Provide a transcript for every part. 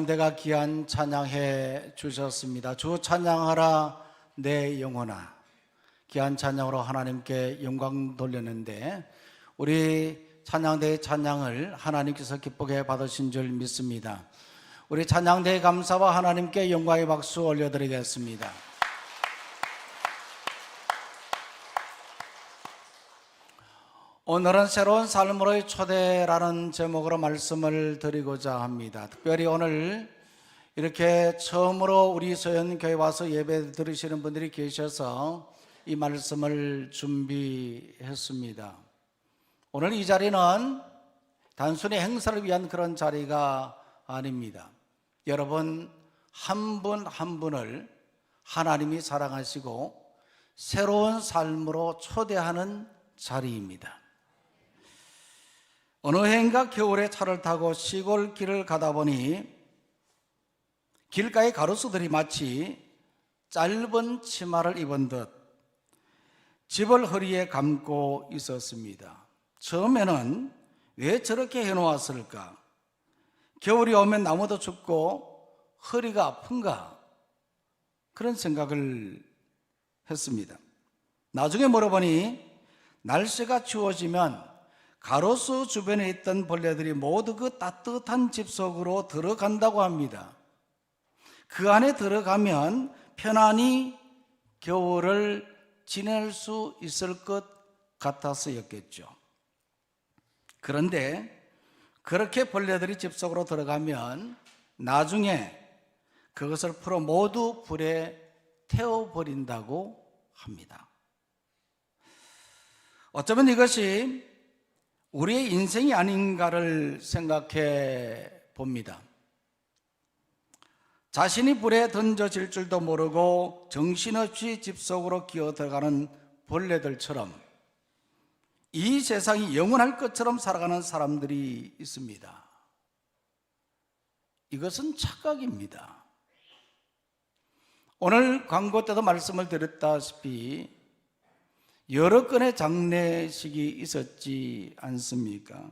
내가 귀한 찬양해 주셨습니다. 주 찬양하라 내 영혼아. 귀한 찬양으로 하나님께 영광 돌렸는데 우리 찬양대의 찬양을 하나님께서 기쁘게 받으신 줄 믿습니다. 우리 찬양대의 감사와 하나님께 영광의 박수 올려드리겠습니다. 오늘은 새로운 삶으로의 초대라는 제목으로 말씀을 드리고자 합니다. 특별히 오늘 이렇게 처음으로 우리 서현교회 와서 예배 드리시는 분들이 계셔서 이 말씀을 준비했습니다. 오늘 이 자리는 단순히 행사를 위한 그런 자리가 아닙니다. 여러분 한 분 한 분을 하나님이 사랑하시고 새로운 삶으로 초대하는 자리입니다. 어느 해인가 겨울에 차를 타고 시골 길을 가다 보니 길가의 가로수들이 마치 짧은 치마를 입은 듯 집을 허리에 감고 있었습니다. 처음에는 왜 저렇게 해놓았을까? 겨울이 오면 나무도 춥고 허리가 아픈가? 그런 생각을 했습니다. 나중에 물어보니 날씨가 추워지면 가로수 주변에 있던 벌레들이 모두 그 따뜻한 집 속으로 들어간다고 합니다. 그 안에 들어가면 편안히 겨울을 지낼 수 있을 것 같아서였겠죠. 그런데 그렇게 벌레들이 집 속으로 들어가면 나중에 그것을 풀어 모두 불에 태워버린다고 합니다. 어쩌면 이것이 우리의 인생이 아닌가를 생각해 봅니다. 자신이 불에 던져질 줄도 모르고 정신없이 집 속으로 기어 들어가는 벌레들처럼 이 세상이 영원할 것처럼 살아가는 사람들이 있습니다. 이것은 착각입니다. 오늘 광고 때도 말씀을 드렸다시피 여러 건의 장례식이 있었지 않습니까?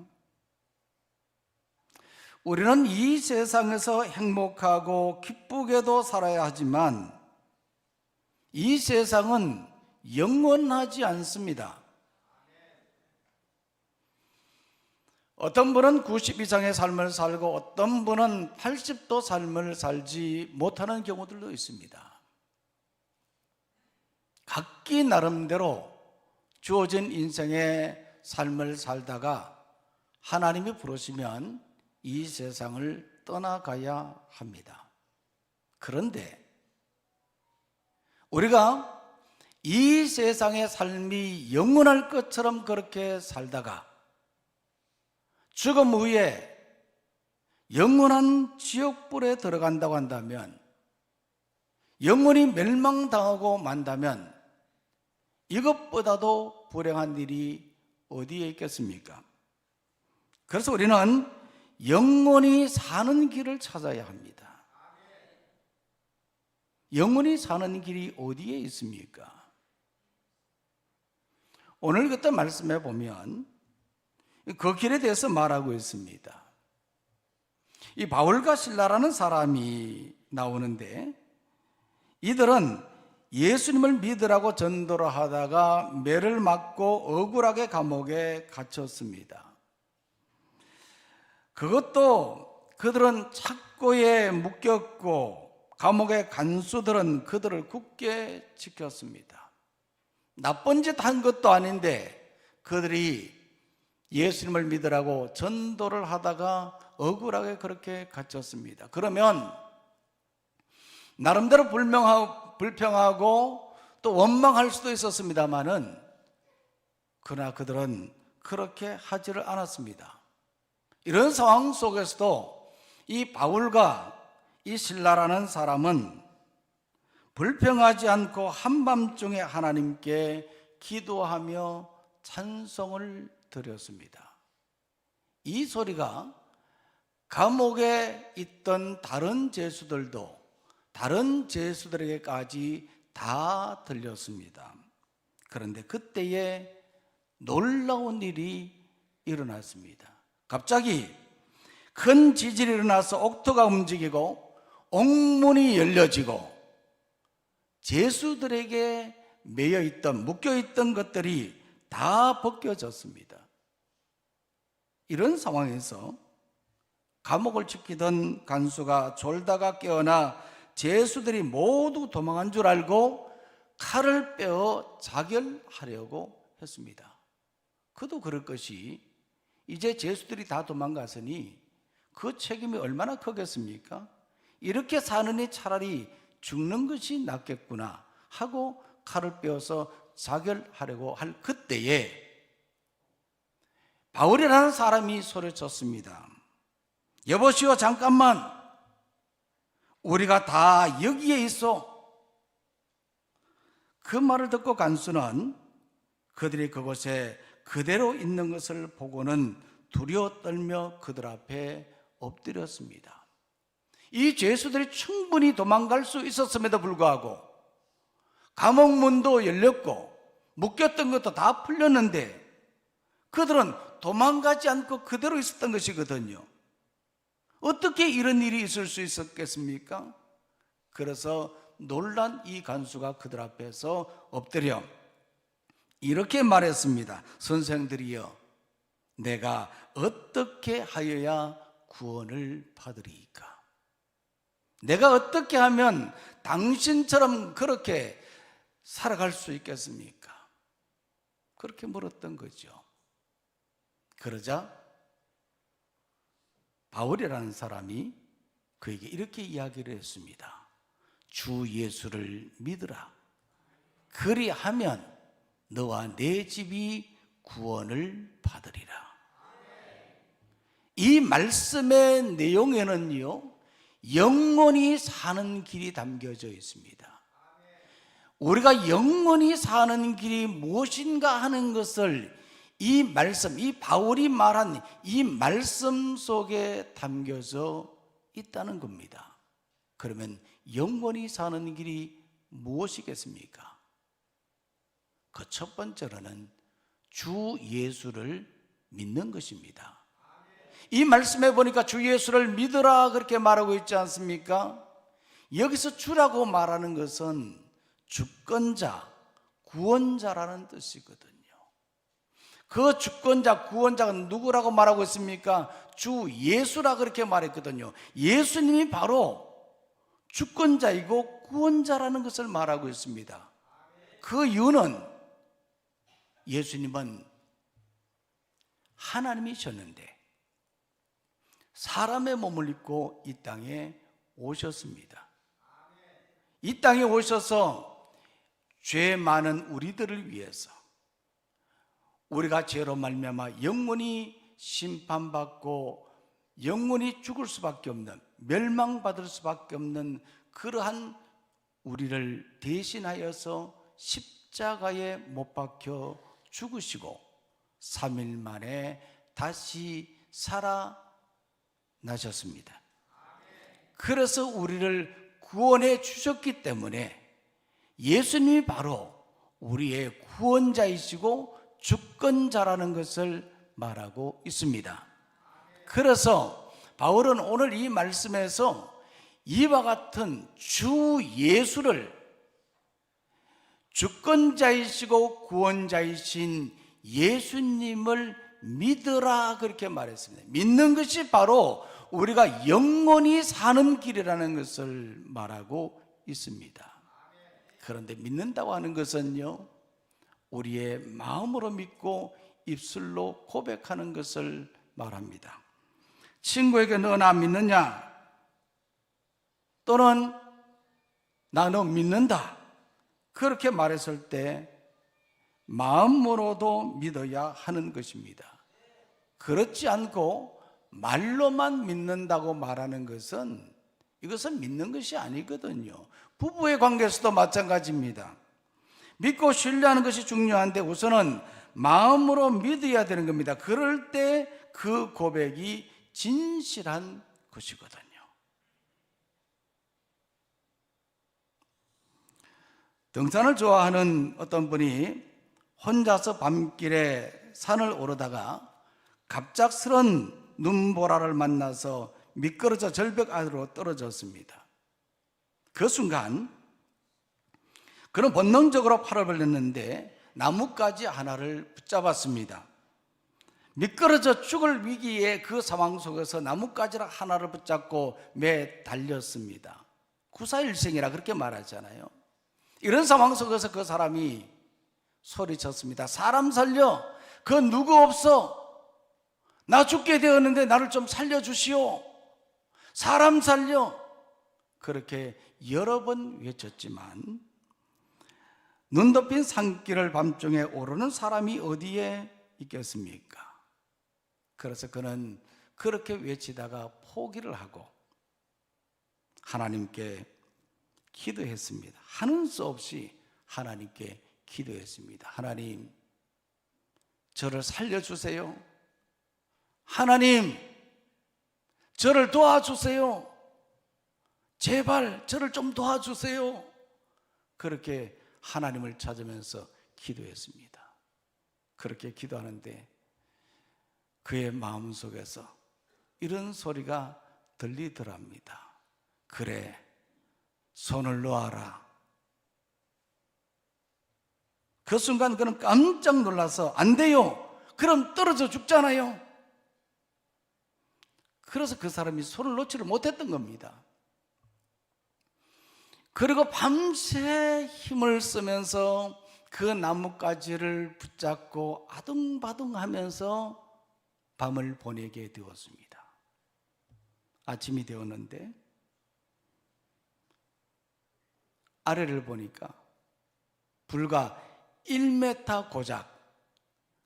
우리는 이 세상에서 행복하고 기쁘게도 살아야 하지만 이 세상은 영원하지 않습니다. 어떤 분은 90 이상의 삶을 살고 어떤 분은 80도 삶을 살지 못하는 경우들도 있습니다. 각기 나름대로 주어진 인생의 삶을 살다가 하나님이 부르시면 이 세상을 떠나가야 합니다. 그런데 우리가 이 세상의 삶이 영원할 것처럼 그렇게 살다가 죽음 후에 영원한 지옥불에 들어간다고 한다면, 영원히 멸망당하고 만다면 이것보다도 불행한 일이 어디에 있겠습니까? 그래서 우리는 영원히 사는 길을 찾아야 합니다. 영원히 사는 길이 어디에 있습니까? 오늘 그때 말씀해 보면 그 길에 대해서 말하고 있습니다. 이 바울과 실라라는 사람이 나오는데 이들은 예수님을 믿으라고 전도를 하다가 매를 맞고 억울하게 감옥에 갇혔습니다. 그것도 그들은 착고에 묶였고 감옥의 간수들은 그들을 굳게 지켰습니다. 나쁜 짓 한 것도 아닌데 그들이 예수님을 믿으라고 전도를 하다가 억울하게 그렇게 갇혔습니다. 그러면 나름대로 불평하고 또 원망할 수도 있었습니다만은 그러나 그들은 그렇게 하지를 않았습니다. 이런 상황 속에서도 이 바울과 이 실라라는 사람은 불평하지 않고 한밤중에 하나님께 기도하며 찬송을 드렸습니다. 이 소리가 감옥에 있던 다른 죄수들도 다른 죄수들에게까지 다 들렸습니다. 그런데 그때에 놀라운 일이 일어났습니다. 갑자기 큰 지진이 일어나서 옥토가 움직이고 옥문이 열려지고 죄수들에게 매여있던 묶여있던 것들이 다 벗겨졌습니다. 이런 상황에서 감옥을 지키던 간수가 졸다가 깨어나 죄수들이 모두 도망한 줄 알고 칼을 빼어 자결하려고 했습니다. 그도 그럴 것이 이제 죄수들이 다 도망갔으니 그 책임이 얼마나 크겠습니까? 이렇게 사느니 차라리 죽는 것이 낫겠구나 하고 칼을 빼어서 자결하려고 할 그때에 바울이라는 사람이 소리쳤습니다. 여보시오, 잠깐만, 우리가 다 여기에 있어. 그 말을 듣고 간수는 그들이 그곳에 그대로 있는 것을 보고는 두려워 떨며 그들 앞에 엎드렸습니다. 이 죄수들이 충분히 도망갈 수 있었음에도 불구하고 감옥 문도 열렸고 묶였던 것도 다 풀렸는데 그들은 도망가지 않고 그대로 있었던 것이거든요. 어떻게 이런 일이 있을 수 있었겠습니까? 그래서 놀란 이 간수가 그들 앞에서 엎드려 이렇게 말했습니다. 선생들이여, 내가 어떻게 하여야 구원을 받으리이까? 내가 어떻게 하면 당신처럼 그렇게 살아갈 수 있겠습니까? 그렇게 물었던 거죠. 그러자 바울이라는 사람이 그에게 이렇게 이야기를 했습니다. 주 예수를 믿으라. 그리하면 너와 내 집이 구원을 받으리라. 이 말씀의 내용에는요, 영원히 사는 길이 담겨져 있습니다. 우리가 영원히 사는 길이 무엇인가 하는 것을 이 말씀, 이 바울이 말한 이 말씀 속에 담겨져 있다는 겁니다. 그러면 영원히 사는 길이 무엇이겠습니까? 그 첫 번째로는 주 예수를 믿는 것입니다. 이 말씀에 보니까 주 예수를 믿으라 그렇게 말하고 있지 않습니까? 여기서 주라고 말하는 것은 주권자, 구원자라는 뜻이거든요. 그 주권자, 구원자가 누구라고 말하고 있습니까? 주 예수라 그렇게 말했거든요. 예수님이 바로 주권자이고 구원자라는 것을 말하고 있습니다. 그 이유는 예수님은 하나님이셨는데 사람의 몸을 입고 이 땅에 오셨습니다. 이 땅에 오셔서 죄 많은 우리들을 위해서 우리가 죄로 말미암아 영원히 심판받고 영원히 죽을 수밖에 없는, 멸망받을 수밖에 없는 그러한 우리를 대신하여서 십자가에 못 박혀 죽으시고 3일 만에 다시 살아나셨습니다. 그래서 우리를 구원해 주셨기 때문에 예수님이 바로 우리의 구원자이시고 주권자라는 것을 말하고 있습니다. 그래서 바울은 오늘 이 말씀에서 이와 같은 주 예수를 주권자이시고 구원자이신 예수님을 믿으라 그렇게 말했습니다. 믿는 것이 바로 우리가 영원히 사는 길이라는 것을 말하고 있습니다. 그런데 믿는다고 하는 것은요, 우리의 마음으로 믿고 입술로 고백하는 것을 말합니다. 친구에게 너 나 믿느냐? 또는 나 너 믿는다. 그렇게 말했을 때 마음으로도 믿어야 하는 것입니다. 그렇지 않고 말로만 믿는다고 말하는 것은 이것은 믿는 것이 아니거든요. 부부의 관계에서도 마찬가지입니다. 믿고 신뢰하는 것이 중요한데 우선은 마음으로 믿어야 되는 겁니다. 그럴 때 그 고백이 진실한 것이거든요. 등산을 좋아하는 어떤 분이 혼자서 밤길에 산을 오르다가 갑작스런 눈보라를 만나서 미끄러져 절벽 아래로 떨어졌습니다. 그 순간 그는 본능적으로 팔을 벌렸는데 나뭇가지 하나를 붙잡았습니다. 미끄러져 죽을 위기에 그 상황 속에서 나뭇가지 하나를 붙잡고 매달렸습니다. 구사일생이라 그렇게 말하잖아요. 이런 상황 속에서 그 사람이 소리쳤습니다. 사람 살려, 그 누구 없어, 나 죽게 되었는데 나를 좀 살려주시오, 사람 살려. 그렇게 여러 번 외쳤지만 눈 덮인 산길을 밤중에 오르는 사람이 어디에 있겠습니까? 그래서 그는 그렇게 외치다가 포기를 하고 하나님께 기도했습니다. 하는 수 없이 하나님께 기도했습니다. 하나님, 저를 살려주세요. 하나님, 저를 도와주세요. 제발 저를 좀 도와주세요. 그렇게 하나님을 찾으면서 기도했습니다. 그렇게 기도하는데 그의 마음속에서 이런 소리가 들리더랍니다. 그래, 손을 놓아라. 그 순간 그는 깜짝 놀라서 안 돼요, 그럼 떨어져 죽잖아요. 그래서 그 사람이 손을 놓지를 못했던 겁니다. 그리고 밤새 힘을 쓰면서 그 나뭇가지를 붙잡고 아둥바둥하면서 밤을 보내게 되었습니다. 아침이 되었는데 아래를 보니까 불과 1m 고작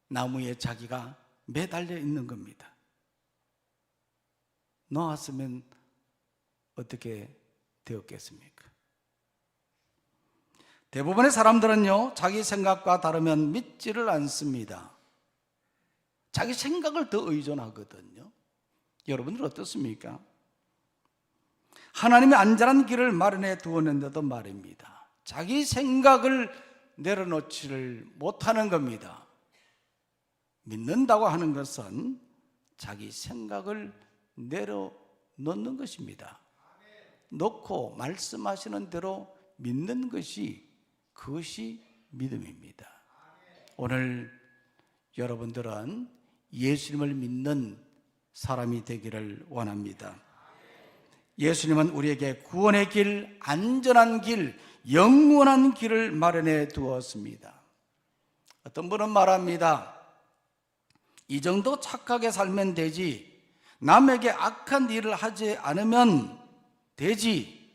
나무에 자기가 매달려 있는 겁니다. 놓았으면 어떻게 되었겠습니까? 대부분의 사람들은요, 자기 생각과 다르면 믿지를 않습니다. 자기 생각을 더 의존하거든요. 여러분들 어떻습니까? 하나님이 안전한 길을 마련해 두었는데도 말입니다, 자기 생각을 내려놓지를 못하는 겁니다. 믿는다고 하는 것은 자기 생각을 내려놓는 것입니다. 놓고 말씀하시는 대로 믿는 것이, 그것이 믿음입니다. 오늘 여러분들은 예수님을 믿는 사람이 되기를 원합니다. 예수님은 우리에게 구원의 길, 안전한 길, 영원한 길을 마련해 두었습니다. 어떤 분은 말합니다. 이 정도 착하게 살면 되지, 남에게 악한 일을 하지 않으면 되지,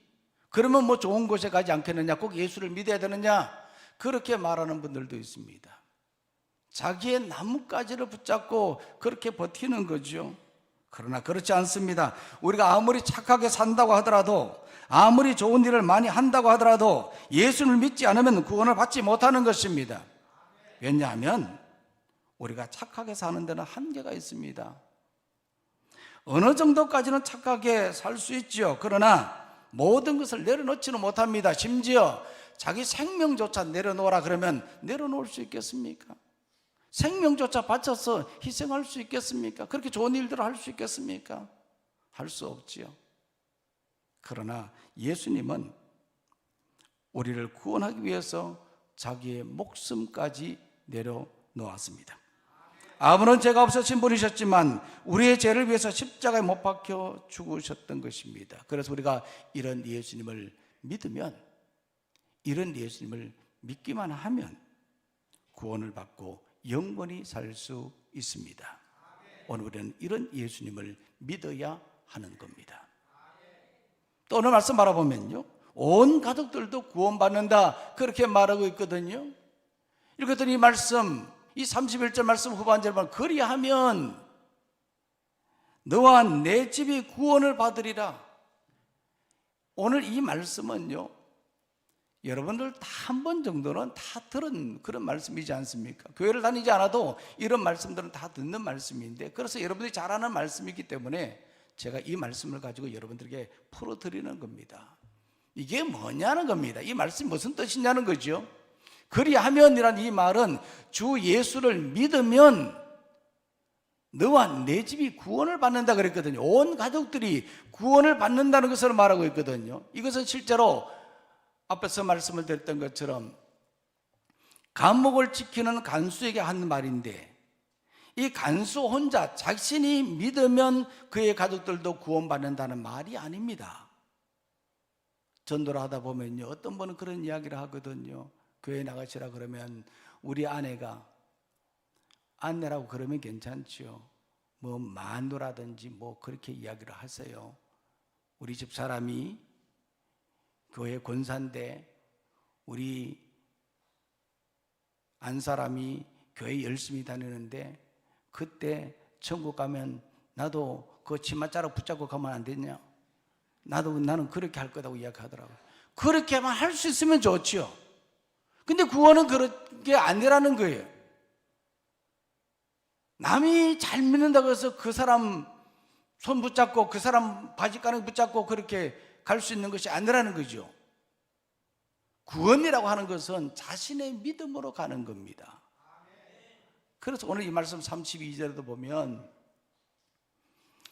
그러면 뭐 좋은 곳에 가지 않겠느냐, 꼭 예수를 믿어야 되느냐, 그렇게 말하는 분들도 있습니다. 자기의 나뭇가지를 붙잡고 그렇게 버티는 거죠. 그러나 그렇지 않습니다. 우리가 아무리 착하게 산다고 하더라도, 아무리 좋은 일을 많이 한다고 하더라도 예수를 믿지 않으면 구원을 받지 못하는 것입니다. 왜냐하면 우리가 착하게 사는 데는 한계가 있습니다. 어느 정도까지는 착하게 살 수 있죠. 그러나 모든 것을 내려놓지는 못합니다. 심지어 자기 생명조차 내려놓으라 그러면 내려놓을 수 있겠습니까? 생명조차 바쳐서 희생할 수 있겠습니까? 그렇게 좋은 일들을 할 수 있겠습니까? 할 수 없지요. 그러나 예수님은 우리를 구원하기 위해서 자기의 목숨까지 내려놓았습니다. 아무런 죄가 없으신 분이셨지만 우리의 죄를 위해서 십자가에 못 박혀 죽으셨던 것입니다. 그래서 우리가 이런 예수님을 믿으면, 이런 예수님을 믿기만 하면 구원을 받고 영원히 살 수 있습니다. 오늘 우리는 이런 예수님을 믿어야 하는 겁니다. 또 오늘 말씀 바라보면요, 온 가족들도 구원받는다, 그렇게 말하고 있거든요. 이렇게 했더니 이 말씀, 이 31절 말씀 후반절 보면, 그리하면 너와 내 집이 구원을 받으리라. 오늘 이 말씀은요, 여러분들 다 한 번 정도는 다 들은 그런 말씀이지 않습니까? 교회를 다니지 않아도 이런 말씀들은 다 듣는 말씀인데, 그래서 여러분들이 잘 아는 말씀이기 때문에 제가 이 말씀을 가지고 여러분들에게 풀어드리는 겁니다. 이게 뭐냐는 겁니다. 이 말씀이 무슨 뜻이냐는 거죠. 그리하면이란 이 말은 주 예수를 믿으면 너와 내 집이 구원을 받는다 그랬거든요. 온 가족들이 구원을 받는다는 것을 말하고 있거든요. 이것은 실제로 앞에서 말씀을 드렸던 것처럼 간목을 지키는 간수에게 한 말인데, 이 간수 혼자 자신이 믿으면 그의 가족들도 구원받는다는 말이 아닙니다. 전도를 하다 보면요, 어떤 분은 그런 이야기를 하거든요. 교회 나가시라 그러면 우리 아내가, 아내라고 그러면 괜찮지요. 뭐 마누라든지 뭐 그렇게 이야기를 하세요. 우리 집 사람이 교회 권사인데 우리 안 사람이 교회 열심히 다니는데 그때 천국 가면 나도 그 치맛자락 붙잡고 가면 안 되냐? 나는 그렇게 할 거라고 이야기하더라고요. 그렇게만 할 수 있으면 좋지요. 근데 구원은 그렇게 아니라는 거예요. 남이 잘 믿는다고 해서 그 사람 손 붙잡고 그 사람 바지가랑 붙잡고 그렇게 갈 수 있는 것이 아니라는 거죠. 구원이라고 하는 것은 자신의 믿음으로 가는 겁니다. 그래서 오늘 이 말씀 32절에도 보면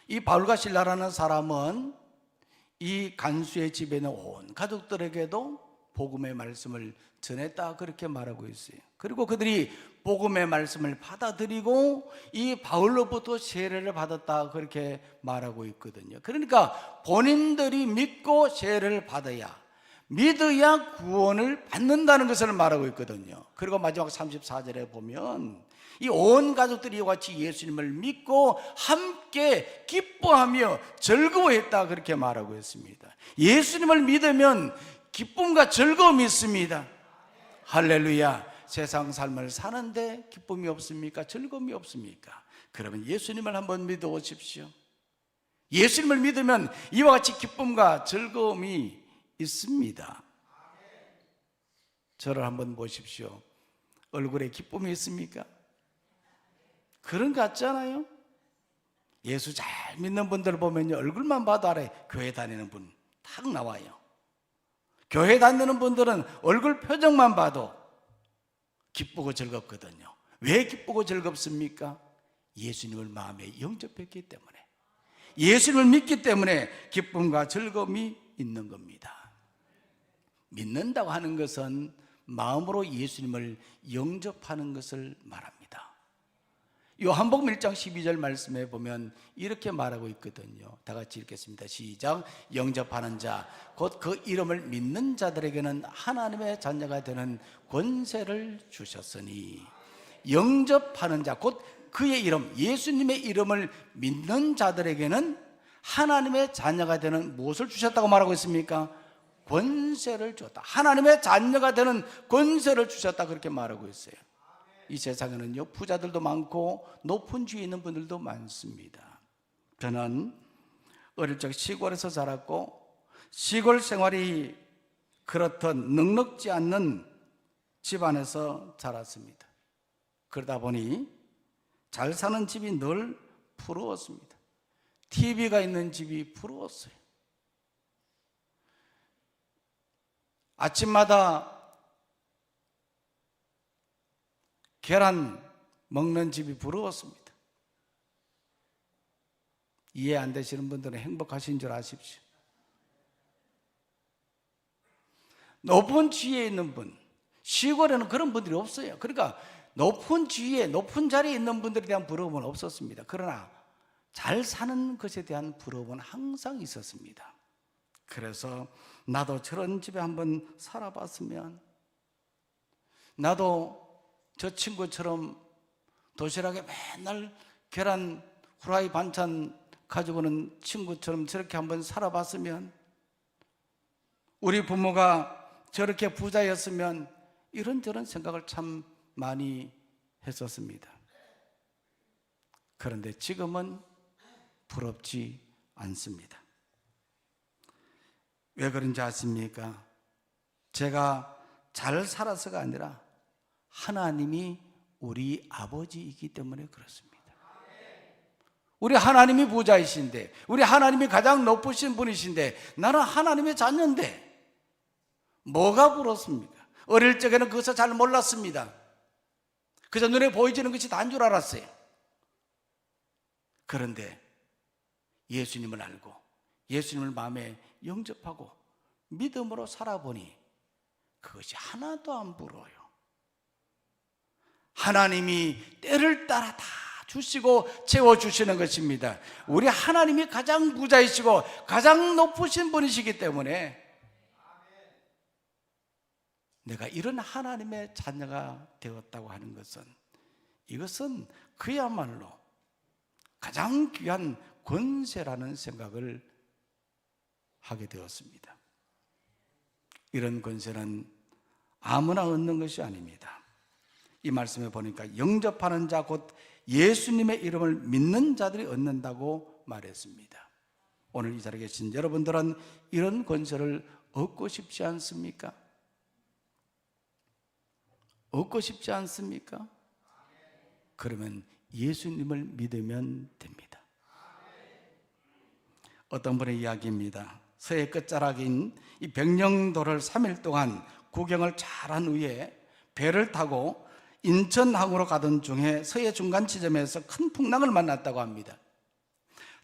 이 바울과 실라라는 사람은 이 간수의 집에 있는 온 가족들에게도 복음의 말씀을 전했다 그렇게 말하고 있어요. 그리고 그들이 복음의 말씀을 받아들이고 이 바울로부터 세례를 받았다 그렇게 말하고 있거든요. 그러니까 본인들이 믿고 세례를 믿어야 구원을 받는다는 것을 말하고 있거든요. 그리고 마지막 34절에 보면 이 온 가족들이 이와 같이 예수님을 믿고 함께 기뻐하며 즐거워했다 그렇게 말하고 있습니다. 예수님을 믿으면 기쁨과 즐거움이 있습니다. 할렐루야. 세상 삶을 사는데 기쁨이 없습니까? 즐거움이 없습니까? 그러면 예수님을 한번 믿어보십시오. 예수님을 믿으면 이와 같이 기쁨과 즐거움이 있습니다. 저를 한번 보십시오. 얼굴에 기쁨이 있습니까? 그런 것 같잖아요. 예수 잘 믿는 분들 보면 얼굴만 봐도 알아요. 교회 다니는 분 딱 나와요. 교회 다니는 분들은 얼굴 표정만 봐도 기쁘고 즐겁거든요. 왜 기쁘고 즐겁습니까? 예수님을 마음에 영접했기 때문에, 예수님을 믿기 때문에 기쁨과 즐거움이 있는 겁니다. 믿는다고 하는 것은 마음으로 예수님을 영접하는 것을 말합니다. 요한복음 1장 12절 말씀에 보면 이렇게 말하고 있거든요. 다 같이 읽겠습니다. 시작. 영접하는 자, 곧 그 이름을 믿는 자들에게는 하나님의 자녀가 되는 권세를 주셨으니. 영접하는 자, 곧 그의 이름, 예수님의 이름을 믿는 자들에게는 하나님의 자녀가 되는 무엇을 주셨다고 말하고 있습니까? 권세를 주었다. 하나님의 자녀가 되는 권세를 주셨다 그렇게 말하고 있어요. 이 세상에는요, 부자들도 많고 높은 지위에 있는 분들도 많습니다. 저는 어릴 적 시골에서 자랐고 시골 생활이 그렇던 넉넉지 않는 집안에서 자랐습니다. 그러다 보니 잘 사는 집이 늘 부러웠습니다. TV가 있는 집이 부러웠어요. 아침마다 계란 먹는 집이 부러웠습니다. 이해 안 되시는 분들은 행복하신 줄 아십시오. 높은 지위에 있는 분, 시골에는 그런 분들이 없어요. 그러니까 높은 지위에, 높은 자리에 있는 분들에 대한 부러움은 없었습니다. 그러나 잘 사는 것에 대한 부러움은 항상 있었습니다. 그래서 나도 저런 집에 한번 살아봤으면, 나도 저 친구처럼 도시락에 맨날 계란 후라이 반찬 가지고는 친구처럼 저렇게 한번 살아봤으면, 우리 부모가 저렇게 부자였으면, 이런저런 생각을 참 많이 했었습니다. 그런데 지금은 부럽지 않습니다. 왜 그런지 아십니까? 제가 잘 살아서가 아니라 하나님이 우리 아버지이기 때문에 그렇습니다. 우리 하나님이 부자이신데, 우리 하나님이 가장 높으신 분이신데, 나는 하나님의 자녀인데 뭐가 부럽습니까? 어릴 적에는 그것을 잘 몰랐습니다. 그저 눈에 보이지는 것이 다인 줄 알았어요. 그런데 예수님을 알고 예수님을 마음에 영접하고 믿음으로 살아보니 그것이 하나도 안 부러워요. 하나님이 때를 따라 다 주시고 채워주시는 것입니다. 우리 하나님이 가장 부자이시고 가장 높으신 분이시기 때문에 내가 이런 하나님의 자녀가 되었다고 하는 것은, 이것은 그야말로 가장 귀한 권세라는 생각을 하게 되었습니다. 이런 권세는 아무나 얻는 것이 아닙니다. 이 말씀에 보니까 영접하는 자, 곧 예수님의 이름을 믿는 자들이 얻는다고 말했습니다. 오늘 이 자리에 계신 여러분들은 이런 권세를 얻고 싶지 않습니까? 얻고 싶지 않습니까? 그러면 예수님을 믿으면 됩니다. 어떤 분의 이야기입니다. 서해 끝자락인 이 백령도를 3일 동안 구경을 잘한 후에 배를 타고 인천항으로 가던 중에 서해 중간 지점에서 큰 풍랑을 만났다고 합니다.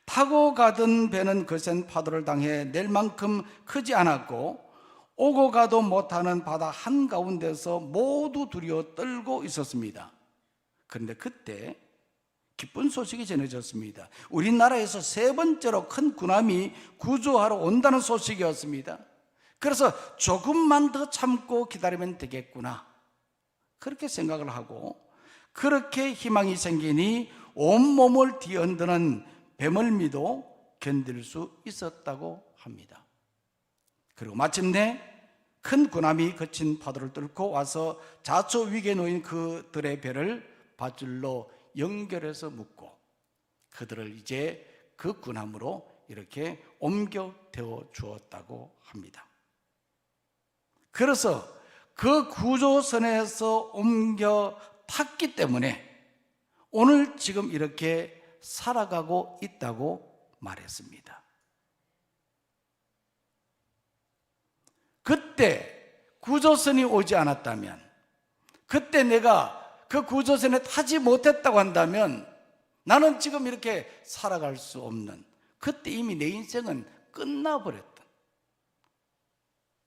타고 가던 배는 거센 파도를 당해 낼 만큼 크지 않았고 오고 가도 못하는 바다 한가운데서 모두 두려워 떨고 있었습니다. 그런데 그때 기쁜 소식이 전해졌습니다. 우리나라에서 3번째로 큰 군함이 구조하러 온다는 소식이었습니다. 그래서 조금만 더 참고 기다리면 되겠구나, 그렇게 생각을 하고, 그렇게 희망이 생기니 온몸을 뒤흔드는 배멀미도 견딜 수 있었다고 합니다. 그리고 마침내 큰 군함이 거친 파도를 뚫고 와서 자초 위기에 놓인 그들의 배를 밧줄로 연결해서 묶고 그들을 이제 그 군함으로 이렇게 옮겨 태워 주었다고 합니다. 그래서 그 구조선에서 옮겨 탔기 때문에 오늘 지금 이렇게 살아가고 있다고 말했습니다. 그때 구조선이 오지 않았다면, 그때 내가 그 구조선에 타지 못했다고 한다면 나는 지금 이렇게 살아갈 수 없는, 그때 이미 내 인생은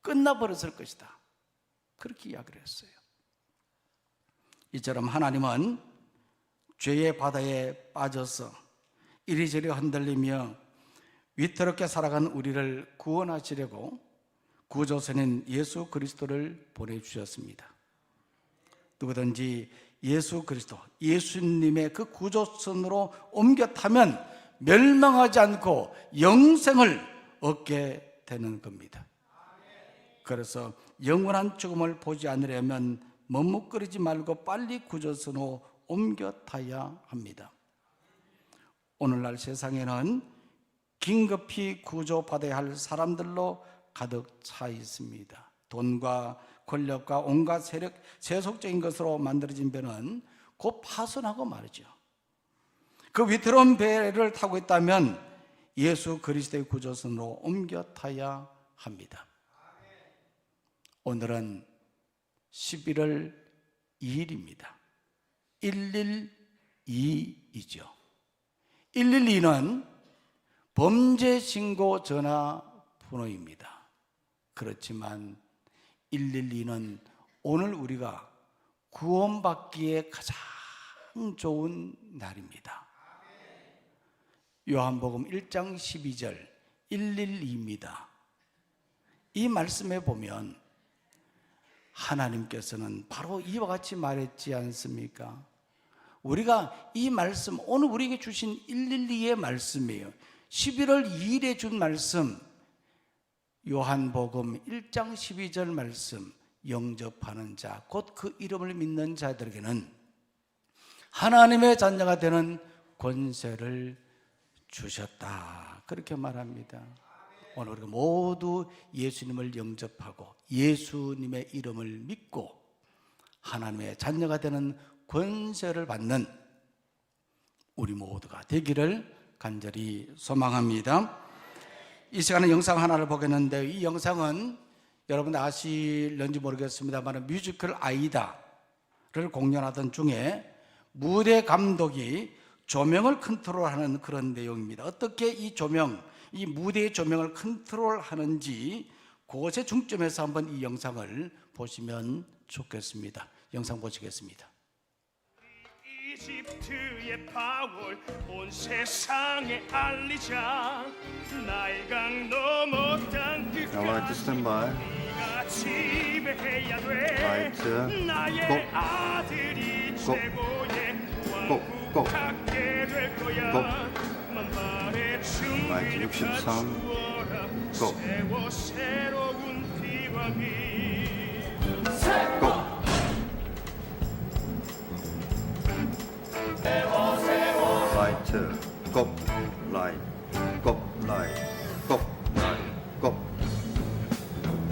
끝나버렸을 것이다, 그렇게 이야기를 했어요. 이처럼 하나님은 죄의 바다에 빠져서 이리저리 흔들리며 위태롭게 살아간 우리를 구원하시려고 구조선인 예수 그리스도를 보내주셨습니다. 누구든지 예수 그리스도, 예수님의 그 구조선으로 옮겨 타면 멸망하지 않고 영생을 얻게 되는 겁니다. 그래서 영원한 죽음을 보지 않으려면 머뭇거리지 말고 빨리 구조선으로 옮겨 타야 합니다. 오늘날 세상에는 긴급히 구조받아야 할 사람들로 가득 차 있습니다. 돈과 권력과 온갖 세력, 세속적인 것으로 만들어진 배는 곧 파손하고 말이죠. 그 위태로운 배를 타고 있다면 예수 그리스도의 구조선으로 옮겨 타야 합니다. 오늘은 11월 2일입니다. 112이죠. 112는 범죄 신고 전화 번호입니다. 그렇지만 112는 오늘 우리가 구원받기에 가장 좋은 날입니다. 요한복음 1장 12절 112입니다. 이 말씀에 보면 하나님께서는 바로 이와 같이 말했지 않습니까? 우리가 이 말씀, 오늘 우리에게 주신 112의 말씀이에요. 11월 2일에 준 말씀, 요한복음 1장 12절 말씀, 영접하는 자, 곧 그 이름을 믿는 자들에게는 하나님의 자녀가 되는 권세를 주셨다, 그렇게 말합니다. 오늘 우리가 모두 예수님을 영접하고 예수님의 이름을 믿고 하나님의 자녀가 되는 권세를 받는 우리 모두가 되기를 간절히 소망합니다. 이 시간에 영상 하나를 보겠는데, 이 영상은 여러분 아실는지 모르겠습니다만 뮤지컬 아이다를 공연하던 중에 무대 감독이 조명을 컨트롤하는 그런 내용입니다. 어떻게 이 조명, 이 무대의 조명을 컨트롤하는지 그것의 중점에서 한번 이 영상을 보시면 좋겠습니다. 영상 보시겠습니다. 이집트의 바울 온 세상에 알리자 나일강 넘어 땅 라이트 스탠바이. 네가 지배해야 돼 라이트. 나의 고. 아들이 고. 최고의 고. 고. 왕국하게 될 거야 고. 만발의 라이트 준비를 63. 갖추어라 고. 세워 새로운 비왕이 고. 라이트. 고. 라이트. 고. 라이트. 고. 라이트. 고.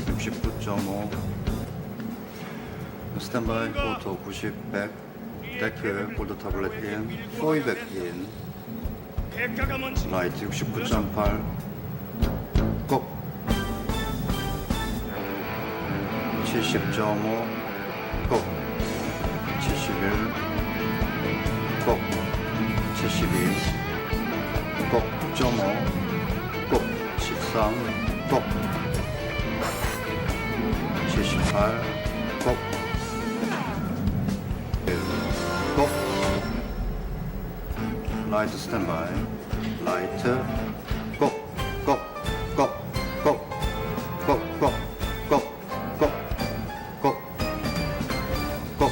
69.5. 스탠바이. 포토 90, 100. 데크. 골드 타블렛 인. 포이백 인. 대가가 뭔지 라이트 69.8. 고. 70.5. 고. 71. 고. 72. 고. 9.5. 고. 13. 고. 78. 고. 1. 고. 라이트 스탠바이. 라이트. 고. 고. 고. 고. 고. 고. 고. 고. 고. 고.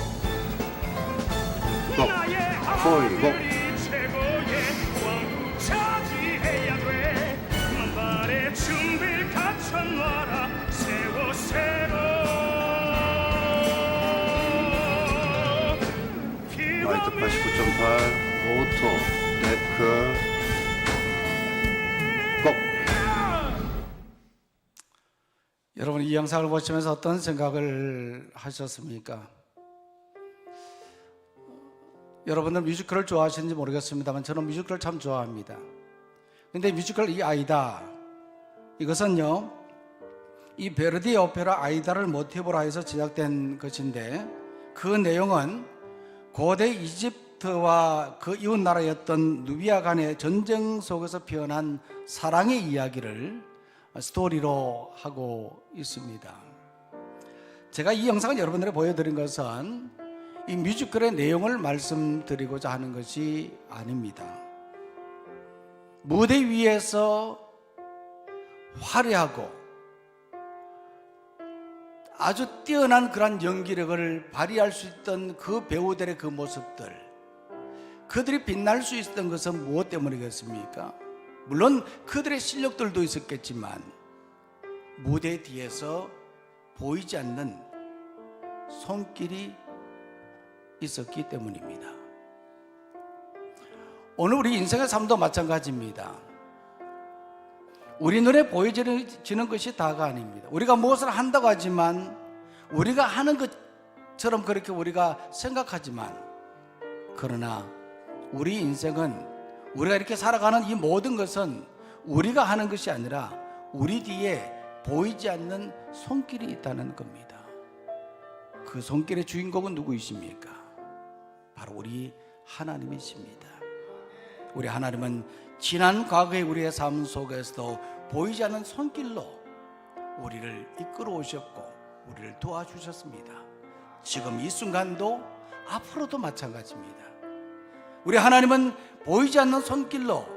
고. 나의 포이. 고. 아들이 최고의 왕국 차지해야 돼 만발의 준비를 갖춰놔라 세워 새로 라이트 89.8. 오토. 데크. 고. 여러분 이 영상을 보시면서 어떤 생각을 하셨습니까? 여러분들 뮤지컬을 좋아하시는지 모르겠습니다만 저는 뮤지컬을 참 좋아합니다. 근데 뮤지컬 이 아이다, 이것은요 이 베르디의 오페라 아이다를 모티브로 해서 제작된 것인데 그 내용은 고대 이집트와 그 이웃 나라였던 누비아 간의 전쟁 속에서 피어난 사랑의 이야기를 스토리로 하고 있습니다. 제가 이 영상을 여러분들에게 보여드린 것은 이 뮤지컬의 내용을 말씀드리고자 하는 것이 아닙니다. 무대 위에서 화려하고 아주 뛰어난 그런 연기력을 발휘할 수 있던 그 배우들의 그 모습들, 그들이 빛날 수 있었던 것은 무엇 때문이겠습니까? 물론 그들의 실력들도 있었겠지만 무대 뒤에서 보이지 않는 손길이 있었기 때문입니다. 오늘 우리 인생의 삶도 마찬가지입니다. 우리 눈에 보여지는 것이 다가 아닙니다. 우리가 무엇을 한다고 하지만 우리가 하는 것처럼 그렇게 우리가 생각하지만 그러나 우리 인생은 우리가 이렇게 살아가는 이 모든 것은 우리가 하는 것이 아니라 우리 뒤에 보이지 않는 손길이 있다는 겁니다. 그 손길의 주인공은 누구이십니까? 바로 우리 하나님이십니다. 우리 하나님은 지난 과거의 우리의 삶 속에서도 보이지 않는 손길로 우리를 이끌어 오셨고 우리를 도와주셨습니다. 지금 이 순간도 앞으로도 마찬가지입니다. 우리 하나님은 보이지 않는 손길로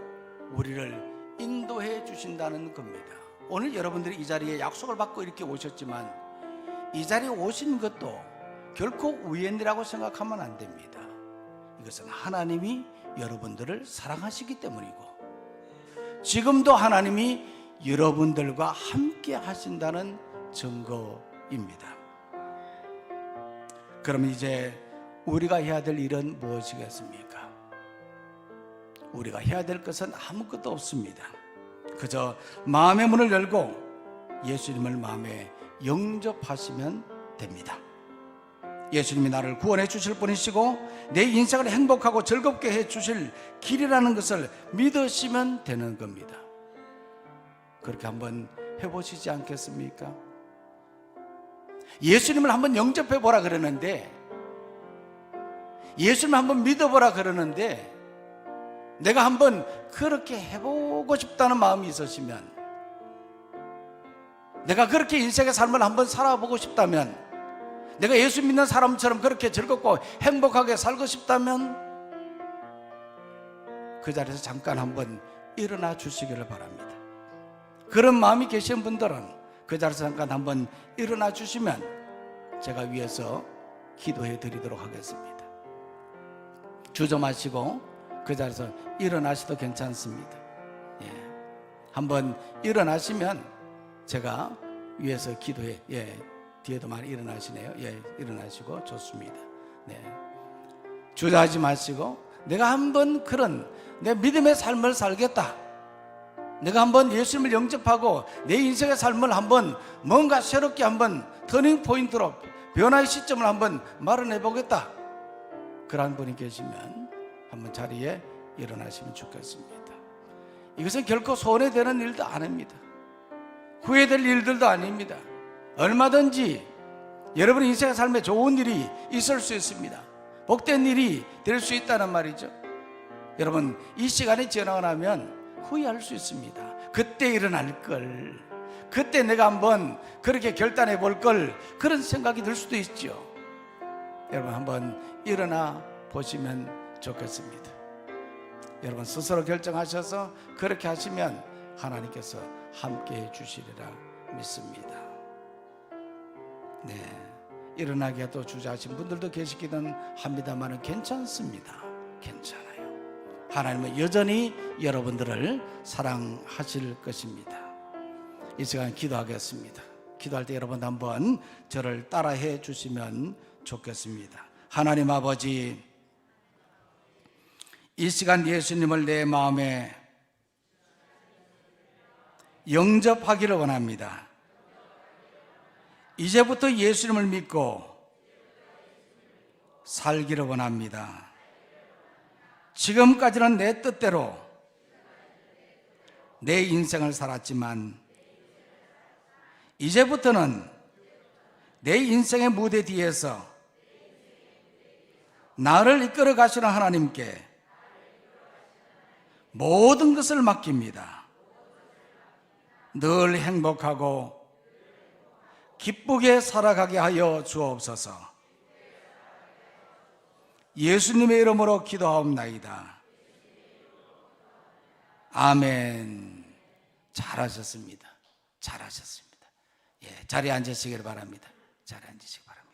우리를 인도해 주신다는 겁니다. 오늘 여러분들이 이 자리에 약속을 받고 이렇게 오셨지만 이 자리에 오신 것도 결코 우연이라고 생각하면 안 됩니다. 이것은 하나님이 여러분들을 사랑하시기 때문이고 지금도 하나님이 여러분들과 함께 하신다는 증거입니다. 그러면 이제 우리가 해야 될 일은 무엇이겠습니까? 우리가 해야 될 것은 아무것도 없습니다. 그저 마음의 문을 열고 예수님을 마음에 영접하시면 됩니다. 예수님이 나를 구원해 주실 분이시고 내 인생을 행복하고 즐겁게 해 주실 길이라는 것을 믿으시면 되는 겁니다. 그렇게 한번 해보시지 않겠습니까? 예수님을 한번 영접해 보라 그러는데, 예수님을 한번 믿어보라 그러는데 내가 한번 그렇게 해보고 싶다는 마음이 있으시면, 내가 그렇게 인생의 삶을 한번 살아보고 싶다면, 내가 예수 믿는 사람처럼 그렇게 즐겁고 행복하게 살고 싶다면 그 자리에서 잠깐 한번 일어나 주시기를 바랍니다. 그런 마음이 계신 분들은 그 자리에서 잠깐 한번 일어나 주시면 제가 위에서 기도해 드리도록 하겠습니다. 주저마시고 그 자리에서 일어나셔도 괜찮습니다. 예. 한번 일어나시면 제가 위에서 기도해, 뒤에도 많이 일어나시네요. 일어나시고 좋습니다. 네. 주저하지 마시고, 내가 한번 그런 내 믿음의 삶을 살겠다, 내가 한번 예수님을 영접하고 내 인생의 삶을 한번 뭔가 새롭게 한번 터닝 포인트로 변화의 시점을 한번 마련해 보겠다, 그러한 분이 계시면 한번 자리에 일어나시면 좋겠습니다. 이것은 결코 손해되는 일도 아닙니다. 후회될 일들도 아닙니다. 얼마든지 여러분 인생의 삶에 좋은 일이 있을 수 있습니다. 복된 일이 될 수 있다는 말이죠. 여러분, 이 시간이 지나고 나면 후회할 수 있습니다. 그때 일어날 걸, 그때 내가 한번 그렇게 결단해 볼 걸, 그런 생각이 들 수도 있죠. 여러분, 한번 일어나 보시면 좋겠습니다. 여러분 스스로 결정하셔서 그렇게 하시면 하나님께서 함께해 주시리라 믿습니다. 네, 일어나게 또 주저하신 분들도 계시기는 합니다만 괜찮습니다. 괜찮아요. 하나님은 여전히 여러분들을 사랑하실 것입니다. 이 시간 기도하겠습니다. 기도할 때 여러분 한번 저를 따라해 주시면 좋겠습니다. 하나님 아버지, 이 시간 예수님을 내 마음에 영접하기를 원합니다. 이제부터 예수님을 믿고 살기를 원합니다. 지금까지는 내 뜻대로 내 인생을 살았지만 이제부터는 내 인생의 무대 뒤에서 나를 이끌어 가시는 하나님께 모든 것을 맡깁니다. 늘 행복하고 기쁘게 살아가게 하여 주옵소서. 예수님의 이름으로 기도하옵나이다. 아멘. 잘하셨습니다. 잘하셨습니다. 자리에 앉으시길 바랍니다. 자리에 앉으시기 바랍니다.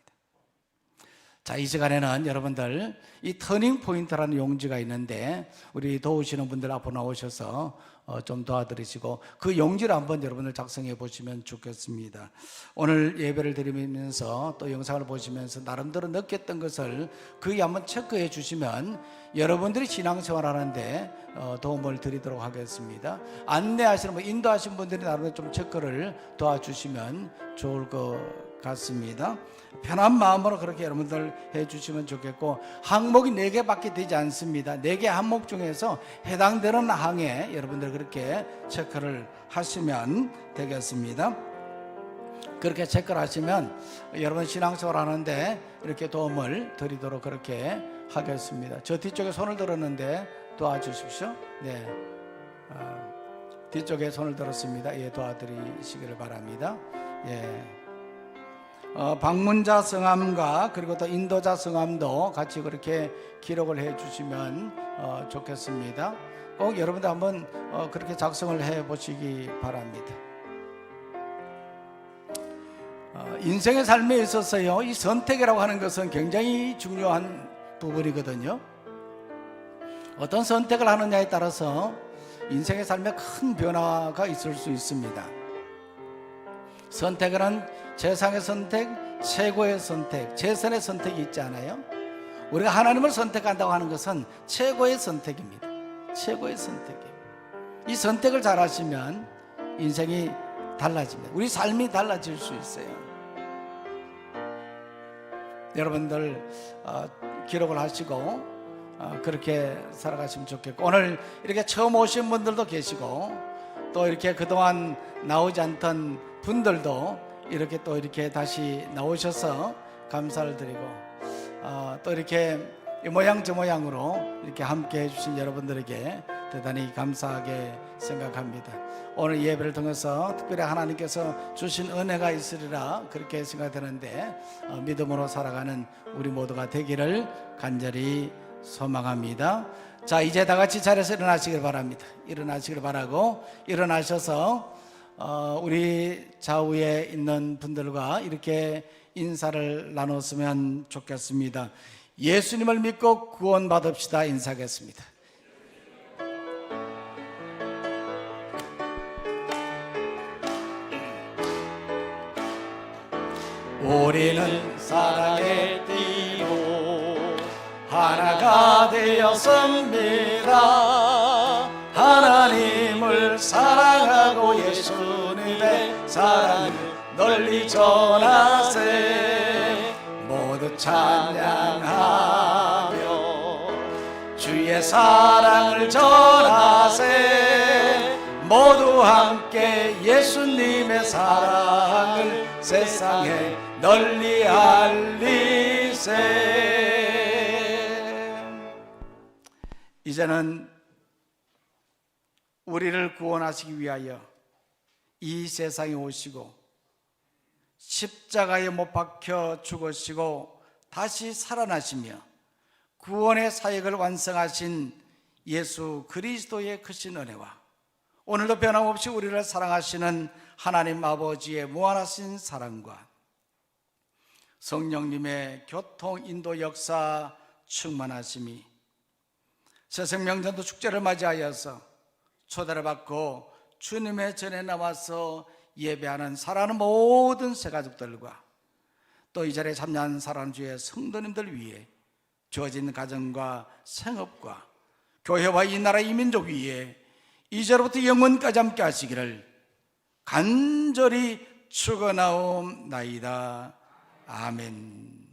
자, 이 시간에는 여러분들 이 터닝 포인트라는 용지가 있는데 우리 도우시는 분들 앞으로 나오셔서 좀 도와드리시고 그 용지를 한번 여러분들 작성해 보시면 좋겠습니다. 오늘 예배를 드리면서 또 영상을 보시면서 나름대로 느꼈던 것을 거기 한번 체크해 주시면 여러분들이 신앙생활 하는데 도움을 드리도록 하겠습니다. 안내하시는 분, 인도하신 분들이 나름대로 좀 체크를 도와주시면 좋을 것 같습니다. 편한 마음으로 그렇게 여러분들 해주시면 좋겠고, 항목이 4개밖에 되지 않습니다. 4개 항목 중에서 해당되는 항에 여러분들 그렇게 체크를 하시면 되겠습니다. 그렇게 체크를 하시면 여러분 신앙생활 하는데 이렇게 도움을 드리도록 그렇게 하겠습니다. 저 뒤쪽에 손을 들었는데 도와주십시오. 네, 뒤쪽에 손을 들었습니다. 도와드리시기를 바랍니다. 방문자 성함과 그리고 또 인도자 성함도 같이 그렇게 기록을 해 주시면 좋겠습니다. 꼭 여러분들 한번 그렇게 작성을 해 보시기 바랍니다. 인생의 삶에 있어서요, 이 선택이라고 하는 것은 굉장히 중요한 부분이거든요. 어떤 선택을 하느냐에 따라서 인생의 삶에 큰 변화가 있을 수 있습니다. 선택은 세상의 선택, 최고의 선택, 최선의 선택이 있지 않아요? 우리가 하나님을 선택한다고 하는 것은 최고의 선택입니다. 최고의 선택이에요. 이 선택을 잘 하시면 인생이 달라집니다. 우리 삶이 달라질 수 있어요. 여러분들 기록을 하시고 그렇게 살아가시면 좋겠고, 오늘 이렇게 처음 오신 분들도 계시고 또 이렇게 그동안 나오지 않던 분들도 이렇게 또 이렇게 다시 나오셔서 감사를 드리고 또 이렇게 이 모양 저 모양으로 이렇게 함께 해주신 여러분들에게 대단히 감사하게 생각합니다. 오늘 예배를 통해서 특별히 하나님께서 주신 은혜가 있으리라 그렇게 생각되는데 믿음으로 살아가는 우리 모두가 되기를 간절히 소망합니다. 자, 이제 다 같이 자리에서 일어나시길 바랍니다. 일어나시길 바라고 일어나셔서 우리 좌우에 있는 분들과 이렇게 인사를 나눴으면 좋겠습니다. 예수님을 믿고 구원받읍시다. 인사하겠습니다. 우리는 사랑에 띠고 하나가 되었습니다. 하나님을 사랑하고 예수님의 사랑을 널리 전하세. 모두 찬양하며 주의 사랑을 전하세. 모두 함께 예수님의 사랑을 세상에 널리 알리세. 이제는 우리를 구원하시기 위하여 이 세상에 오시고 십자가에 못 박혀 죽으시고 다시 살아나시며 구원의 사역을 완성하신 예수 그리스도의 크신 은혜와 오늘도 변함없이 우리를 사랑하시는 하나님 아버지의 무한하신 사랑과 성령님의 교통 인도 역사 충만하심이 새생명전도 축제를 맞이하여서 초대를 받고 주님의 전에 나와서 예배하는 사랑하는 모든 새가족들과 또 이 자리에 참여한 사랑하는 주의 성도님들 위해 주어진 가정과 생업과 교회와 이 나라 이 민족 위에 이제로부터 영원까지 함께 하시기를 간절히 축원하옵나이다. 아멘.